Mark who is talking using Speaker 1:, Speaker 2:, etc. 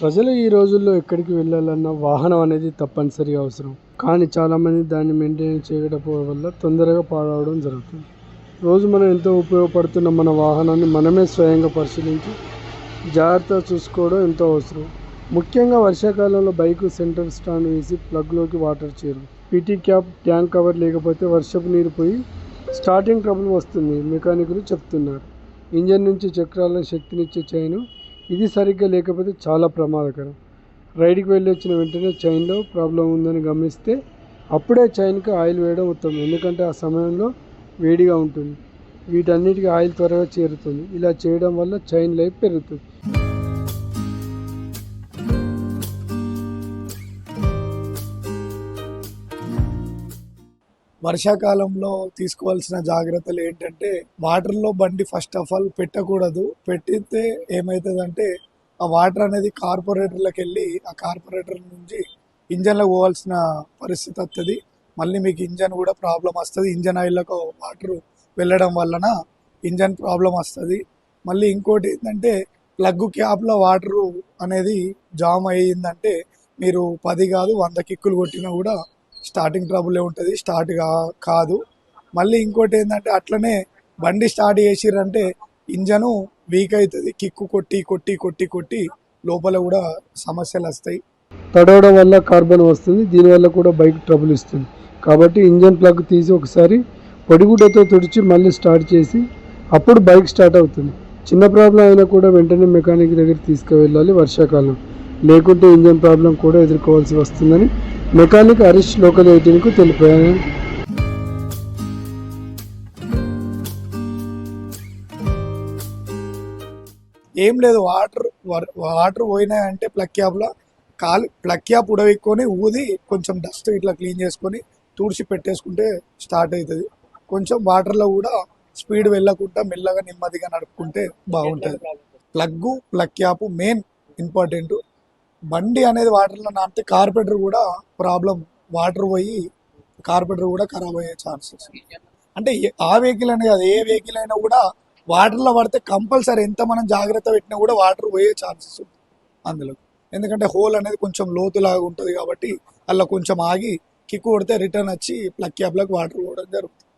Speaker 1: ప్రజలు ఈ రోజుల్లో ఎక్కడికి వెళ్ళాలన్నా వాహనం అనేది తప్పనిసరిగా అవసరం. కానీ చాలామంది దాన్ని మెయింటైన్ చేయకపోవడం వల్ల తొందరగా పాడవడం జరుగుతుంది. రోజు మనం ఎంతో ఉపయోగపడుతున్న మన వాహనాన్ని మనమే స్వయంగా పరిశీలించి జాగ్రత్తగా చూసుకోవడం ఎంతో అవసరం. ముఖ్యంగా వర్షాకాలంలో బైక్ సెంటర్ స్టాండ్ వేసి ప్లగ్లోకి వాటర్ చేరు, పీటీ క్యాప్, ట్యాంక్ కవర్ లేకపోతే వర్షపు నీరు పోయి స్టార్టింగ్ ట్రబుల్ వస్తుంది మెకానికులు చెప్తున్నారు. ఇంజన్ నుంచి చక్రాలకు శక్తినిచ్చే చైను ఇది సరిగ్గా లేకపోతే చాలా ప్రమాదకరం. రైడ్కి వెళ్ళి వచ్చిన వెంటనే చైన్లో ప్రాబ్లం ఉందని గమనిస్తే అప్పుడే చైన్కి ఆయిల్ వేయడం ఉత్తమం. ఎందుకంటే ఆ సమయంలో వేడిగా ఉంటుంది. వీటన్నిటికీ ఆయిల్ త్వరగా చేరుతుంది. ఇలా చేయడం వల్ల చైన్ లైఫ్ పెరుగుతుంది.
Speaker 2: వర్షాకాలంలో తీసుకోవాల్సిన జాగ్రత్తలు ఏంటంటే, వాటర్లో బండి ఫస్ట్ ఆఫ్ ఆల్ పెట్టకూడదు. పెట్టితే ఏమవుతుందంటే ఆ వాటర్ అనేది కార్పొరేటర్లకు వెళ్ళి ఆ కార్పొరేటర్ నుంచి ఇంజన్లో పోవాల్సిన పరిస్థితి వస్తుంది. మళ్ళీ మీకు ఇంజన్ కూడా ప్రాబ్లం వస్తుంది. ఇంజన్ ఆయిల్లకు వాటర్ వెళ్ళడం వలన ఇంజన్ ప్రాబ్లం వస్తుంది. మళ్ళీ ఇంకోటి ఏంటంటే, ప్లగ్ క్యాప్లో వాటరు అనేది జామ్ అయ్యిందంటే మీరు 10 కాదు 100 కిక్కులు కొట్టినా కూడా స్టార్టింగ్ ట్రబులే ఉంటుంది, స్టార్ట్ కాదు. మళ్ళీ ఇంకోటి ఏంటంటే, అట్లనే బండి స్టార్ట్ చేసిర్రంటే ఇంజను వీక్ అవుతుంది. కిక్కు కొట్టి కొట్టి కొట్టి కొట్టి లోపల కూడా సమస్యలు వస్తాయి.
Speaker 1: తడవడం వల్ల కార్బన్ వస్తుంది. దీనివల్ల కూడా బైక్ ట్రబుల్ ఇస్తుంది. కాబట్టి ఇంజన్ ప్లగ్ తీసి ఒకసారి పొడిగుడ్డతో తుడిచి మళ్ళీ స్టార్ట్ చేసి అప్పుడు బైక్ స్టార్ట్ అవుతుంది. చిన్న ప్రాబ్లం అయినా కూడా వెంటనే మెకానిక్ దగ్గర తీసుకువెళ్ళాలి వర్షాకాలం. లేకుంటే ఇంజన్ ప్రాబ్లం కూడా ఎదుర్కోవాల్సి వస్తుందని మెకానిక్ హరీష్ లోకల్ 18కు తెలిపారు.
Speaker 2: ఏం లేదు, వాటర్ పోయినాయంటే ప్లగ్ క్యాప్లో ప్లగ్ క్యాప్ ఉడవిక్కొని ఊది కొంచెం డస్ట్ ఇట్లా క్లీన్ చేసుకొని తుడిచి పెట్టేసుకుంటే స్టార్ట్ అవుతుంది. కొంచెం వాటర్లో కూడా స్పీడ్ వెళ్ళకుండా మెల్లగా నెమ్మదిగా నడుపుకుంటే బాగుంటుంది. Plug cap main important. బండి అనేది వాటర్లో నానితే కార్పెటర్ కూడా ప్రాబ్లం, వాటర్ పోయి కార్పెటర్ కూడా ఖరాబ్ అయ్యే ఛాన్సెస్. అంటే ఆ వెహికల్ అనే కాదు, ఏ వెహికల్ అయినా కూడా వాటర్లో పడితే కంపల్సరీ ఎంత మనం జాగ్రత్త పెట్టినా కూడా వాటర్ పోయే ఛాన్సెస్ ఉంది అందులో. ఎందుకంటే హోల్ అనేది కొంచెం లోతులాగా ఉంటుంది కాబట్టి అలా కొంచెం ఆగి కిక్ కొడితే రిటర్న్ వచ్చి ప్లగ్ క్యాప్లకు వాటర్ పోవడం జరుగుతుంది.